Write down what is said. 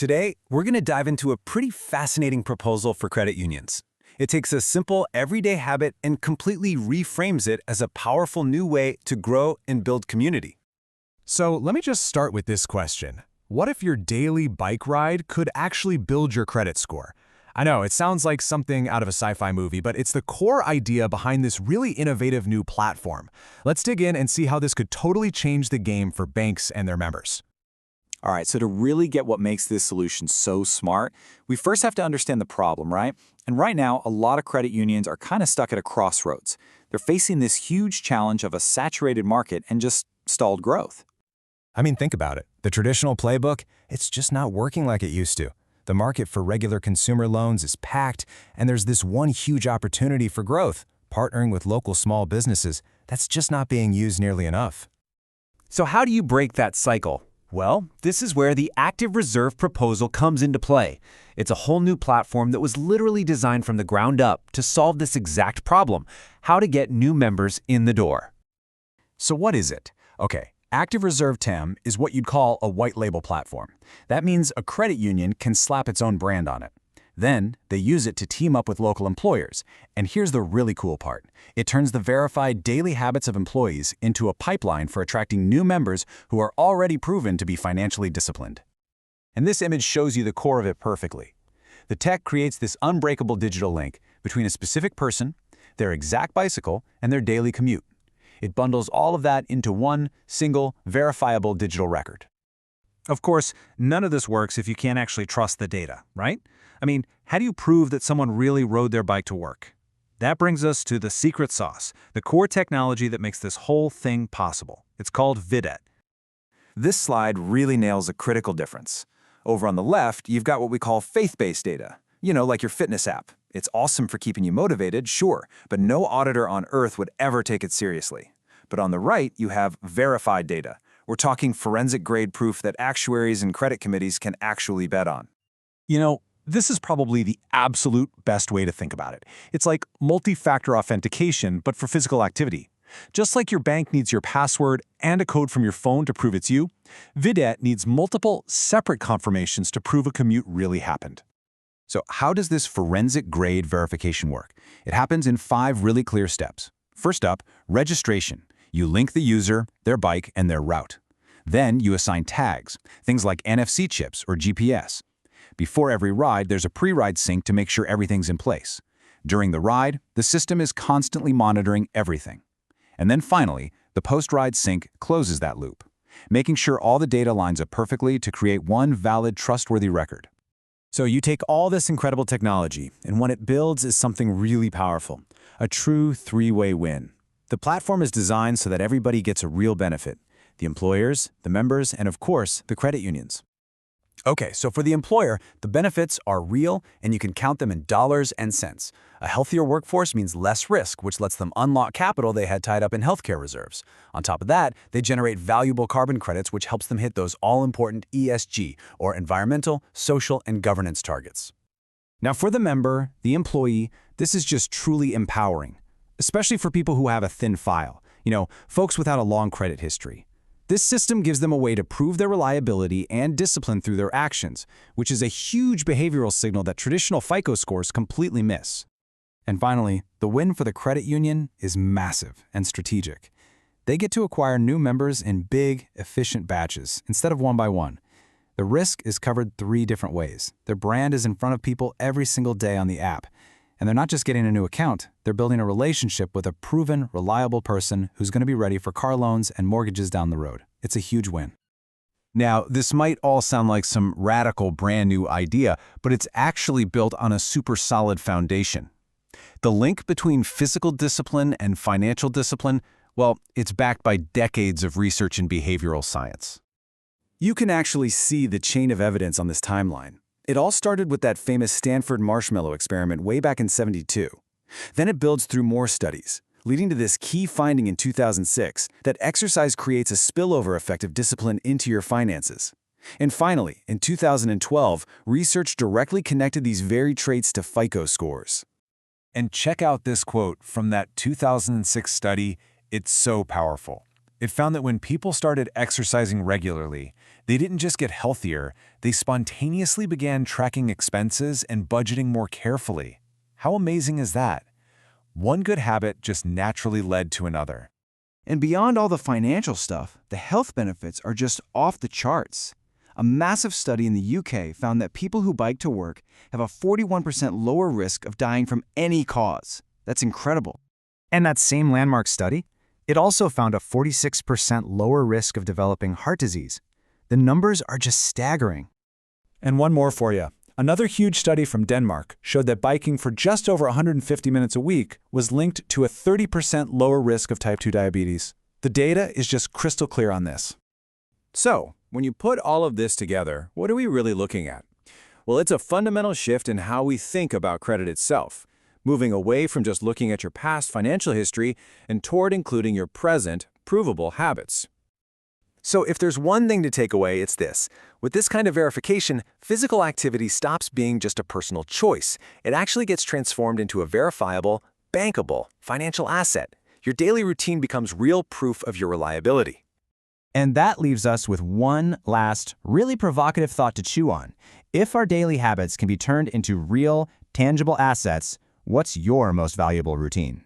Today, we're going to dive into a pretty fascinating proposal for credit unions. It takes a simple, everyday habit and completely reframes it as a powerful new way to grow and build community. So let me just start with this question. What if your daily bike ride could actually build your credit score? I know, it sounds like something out of a sci-fi movie, but it's the core idea behind this really innovative new platform. Let's dig in and see how this could totally change the game for banks and their members. All right, so to really get what makes this solution so smart, we first have to understand the problem, right? And right now, a lot of credit unions are kind of stuck at a crossroads. They're facing this huge challenge of a saturated market and just stalled growth. I mean, think about it. The traditional playbook, it's just not working like it used to. The market for regular consumer loans is packed, and there's this one huge opportunity for growth, partnering with local small businesses, that's just not being used nearly enough. So how do you break that cycle? Well, this is where the Active Reserve proposal comes into play. It's a whole new platform that was literally designed from the ground up to solve this exact problem, how to get new members in the door. So what is it? Okay, Active Reserve TAM is what you'd call a white label platform. That means a credit union can slap its own brand on it. Then, they use it to team up with local employers. And here's the really cool part. It turns the verified daily habits of employees into a pipeline for attracting new members who are already proven to be financially disciplined. And this image shows you the core of it perfectly. The tech creates this unbreakable digital link between a specific person, their exact bicycle, and their daily commute. It bundles all of that into one single, verifiable digital record. Of course, none of this works if you can't actually trust the data, right? I mean, how do you prove that someone really rode their bike to work? That brings us to the secret sauce, the core technology that makes this whole thing possible. It's called VIDET. This slide really nails a critical difference. Over on the left, you've got what we call faith-based data. You know, like your fitness app. It's awesome for keeping you motivated, sure, but no auditor on earth would ever take it seriously. But on the right, you have verified data. We're talking forensic-grade proof that actuaries and credit committees can actually bet on. You know, this is probably the absolute best way to think about it. It's like multi-factor authentication, but for physical activity. Just like your bank needs your password and a code from your phone to prove it's you, VIDET needs multiple separate confirmations to prove a commute really happened. So how does this forensic-grade verification work? It happens in 5 really clear steps. First up, registration. You link the user, their bike, and their route. Then you assign tags, things like NFC chips or GPS. Before every ride, there's a pre-ride sync to make sure everything's in place. During the ride, the system is constantly monitoring everything. And then finally, the post-ride sync closes that loop, making sure all the data lines up perfectly to create one valid, trustworthy record. So you take all this incredible technology, and what it builds is something really powerful, a true three-way win. The platform is designed so that everybody gets a real benefit: the employers, the members, and of course, the credit unions. Okay, so for the employer, the benefits are real and you can count them in dollars and cents. A healthier workforce means less risk, which lets them unlock capital they had tied up in healthcare reserves. On top of that, they generate valuable carbon credits, which helps them hit those all-important ESG, or environmental, social, and governance targets. Now for the member, the employee, this is just truly empowering, especially for people who have a thin file, folks without a long credit history. This system gives them a way to prove their reliability and discipline through their actions, which is a huge behavioral signal that traditional FICO scores completely miss. And finally, the win for the credit union is massive and strategic. They get to acquire new members in big, efficient batches instead of one by one. The risk is covered 3 different ways. Their brand is in front of people every single day on the app. And they're not just getting a new account, they're building a relationship with a proven, reliable person who's going to be ready for car loans and mortgages down the road. It's a huge win. Now, this might all sound like some radical brand new idea, but it's actually built on a super solid foundation. The link between physical discipline and financial discipline, well, it's backed by decades of research in behavioral science. You can actually see the chain of evidence on this timeline. It all started with that famous Stanford marshmallow experiment way back in '72. Then it builds through more studies, leading to this key finding in 2006 that exercise creates a spillover effect of discipline into your finances. And finally, in 2012, research directly connected these very traits to FICO scores. And check out this quote from that 2006 study. It's so powerful. It found that when people started exercising regularly, They didn't just get healthier, they spontaneously began tracking expenses and budgeting more carefully. How amazing is that? One good habit just naturally led to another. And beyond all the financial stuff, the health benefits are just off the charts. A massive study in the UK found that people who bike to work have a 41% lower risk of dying from any cause. That's incredible. And that same landmark study, it also found a 46% lower risk of developing heart disease. The numbers are just staggering. And one more for you. Another huge study from Denmark showed that biking for just over 150 minutes a week was linked to a 30% lower risk of type 2 diabetes. The data is just crystal clear on this. So, when you put all of this together, what are we really looking at? Well, it's a fundamental shift in how we think about credit itself, moving away from just looking at your past financial history and toward including your present, provable habits. So if there's one thing to take away, it's this. With this kind of verification, physical activity stops being just a personal choice. It actually gets transformed into a verifiable, bankable financial asset. Your daily routine becomes real proof of your reliability. And that leaves us with one last, really provocative thought to chew on. If our daily habits can be turned into real, tangible assets, what's your most valuable routine?